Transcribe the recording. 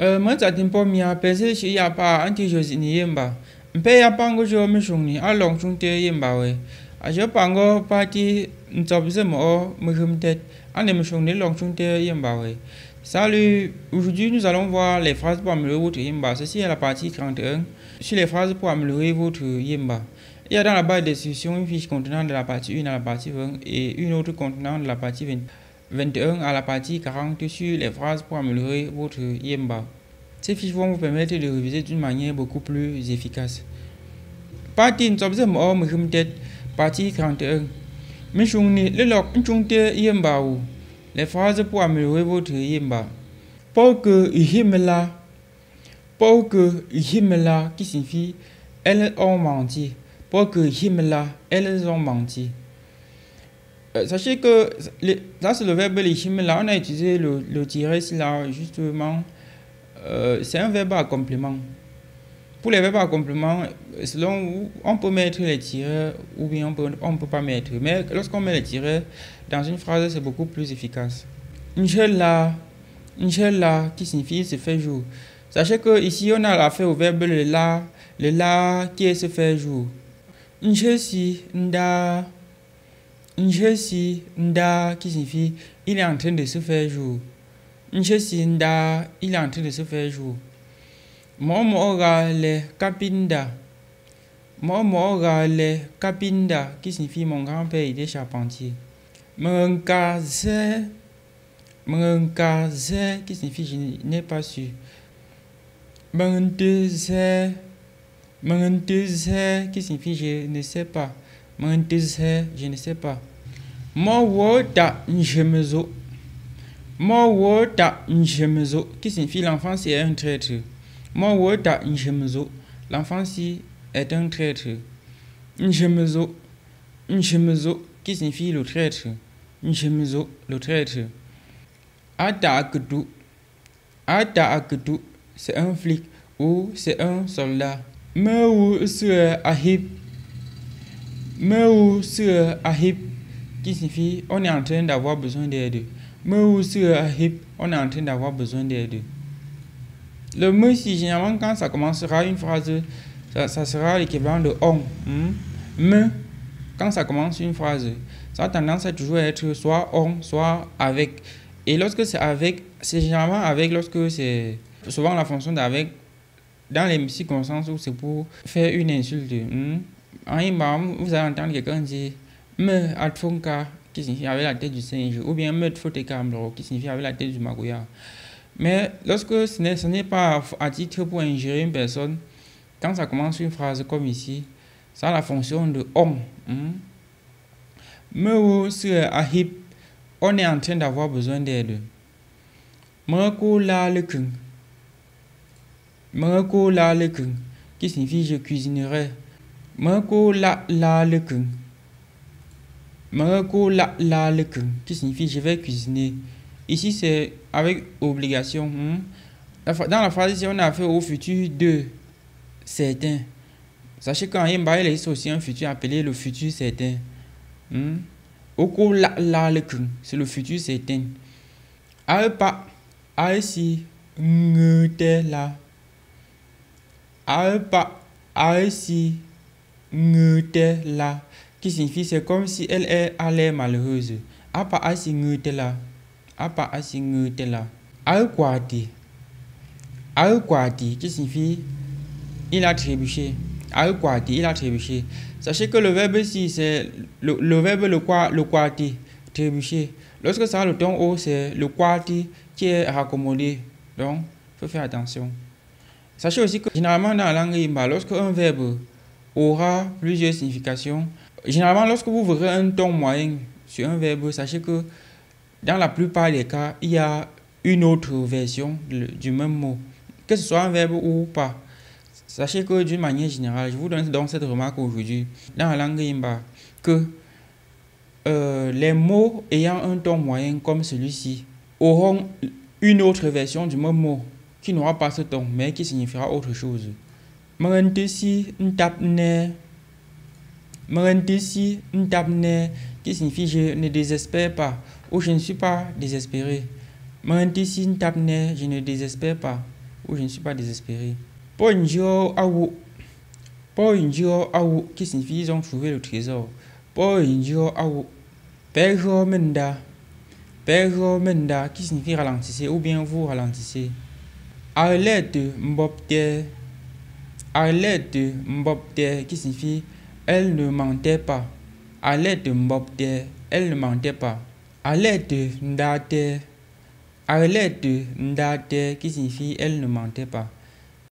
Moi, ça t'importe, mia, pensé si y a pas anti-jose ni yemba. Mpe ya pango jo mishungni, a long chung te yemba we. A jo pango parti n'tobze mo, mujumtet, ane mishungni long chung te yemba we. Salut, aujourd'hui nous allons voir les phrases pour améliorer votre yemba. Ceci est la partie 31 sur les phrases pour améliorer votre yemba. Il y a dans la barre de description une fiche contenant de la partie 1 à la partie 20 et une autre contenant de la partie 21 à la partie 40 sur les phrases pour améliorer votre yemba. Ces fiches vont vous permettre de réviser d'une manière beaucoup plus efficace. Partie partie 41. Les phrases pour améliorer votre yemba. Pour que Himela, qui signifie elles ont menti. Pour que Himela, elles ont menti. Sachez que là c'est le verbe Himela, on a utilisé le tiret ici là justement. C'est un verbe à complément. Pour les verbes à complément, selon où on peut mettre les tirets ou bien on peut pas mettre. Mais lorsqu'on met les tirets dans une phrase, c'est beaucoup plus efficace. Inch'Allah, qui signifie se fait jour. Sachez que ici on a l'affaire au verbe le la qui est se fait jour. Nda, qui signifie il est en train de se faire jour. Nda, il est en train de se faire jour. Le Kapinda, qui signifie mon grand-père était charpentier. Mengkaze, qui signifie je n'ai pas su. Mengenteze, qui signifie je ne sais pas. Mengenteze, je ne sais pas. Mowoda njemezo, qui signifie l'enfant c'est un traître. L'enfant ci est un traître. Njemezo, qui signifie le traître. Njemezo, le traître. Ata Aketu, c'est un flic ou c'est un soldat. Mewu se ahib, qui signifie on est en train d'avoir besoin d'aide. Mewu se ahib, on est en train d'avoir besoin d'aide. Le me si généralement quand ça commencera une phrase, ça sera l'équivalent de on. Me, quand ça commence une phrase, ça a tendance à toujours être soit on, soit avec. Et lorsque c'est avec, c'est généralement avec lorsque c'est souvent la fonction d'avec dans les circonstances où c'est pour faire une insulte. En imam, vous allez entendre quelqu'un dire me atfonka, qui signifie avec la tête du singe, ou bien me tfotekamlo, qui signifie avec la tête du magouya. Mais lorsque ce n'est pas à titre pour ingérer une personne, quand ça commence une phrase comme ici, ça a la fonction de on. Mewu sur ahib, on est en train d'avoir besoin d'aide. Mereko la lekung, qui signifie je cuisinerai. Mereko la lekung, qui signifie je vais cuisiner. Ici, c'est avec obligation. Dans la phrase ici, on a fait au futur de certain. Sachez qu'en Yemba, il existe aussi un futur appelé le futur certain. Oko c'est le futur certain. Alpa, aïsi, ngutela. Alpa, aïsi, ngutela. Qui signifie c'est comme si elle a l'air malheureuse. Alpa, aïsi, ngutela. Al-Kwati, qui signifie il a trébuché. Al-Kwati, il a trébuché. Sachez que le verbe ici, c'est le verbe le kwati, trébucher. Lorsque ça a le ton O, c'est le kwati qui est raccommodé. Donc, il faut faire attention. Sachez aussi que généralement dans la langue Yimba, lorsque un verbe aura plusieurs significations, généralement lorsque vous verrez un ton moyen sur un verbe, sachez que dans la plupart des cas, il y a une autre version du même mot, que ce soit un verbe ou pas. Sachez que d'une manière générale, je vous donne donc cette remarque aujourd'hui, dans la langue Yimba, que les mots ayant un ton moyen comme celui-ci auront une autre version du même mot qui n'aura pas ce ton, mais qui signifiera autre chose. Qui signifie je ne désespère pas ou je ne suis pas désespéré. Je ne désespère pas. ou je ne suis pas désespéré. Ponjo awu. Ponjo awu, qui signifie ils ont trouvé le trésor. Ponjo awu. Perro menda. Perro menda, qui signifie ralentissez ou bien vous ralentissez. Arlette mbopte. Arlette mbopte, qui signifie elle ne mentait pas. Arlette mbopte, elle ne mentait pas. Arlette ndate. Arlette ndate, qui signifie elle ne mentait pas.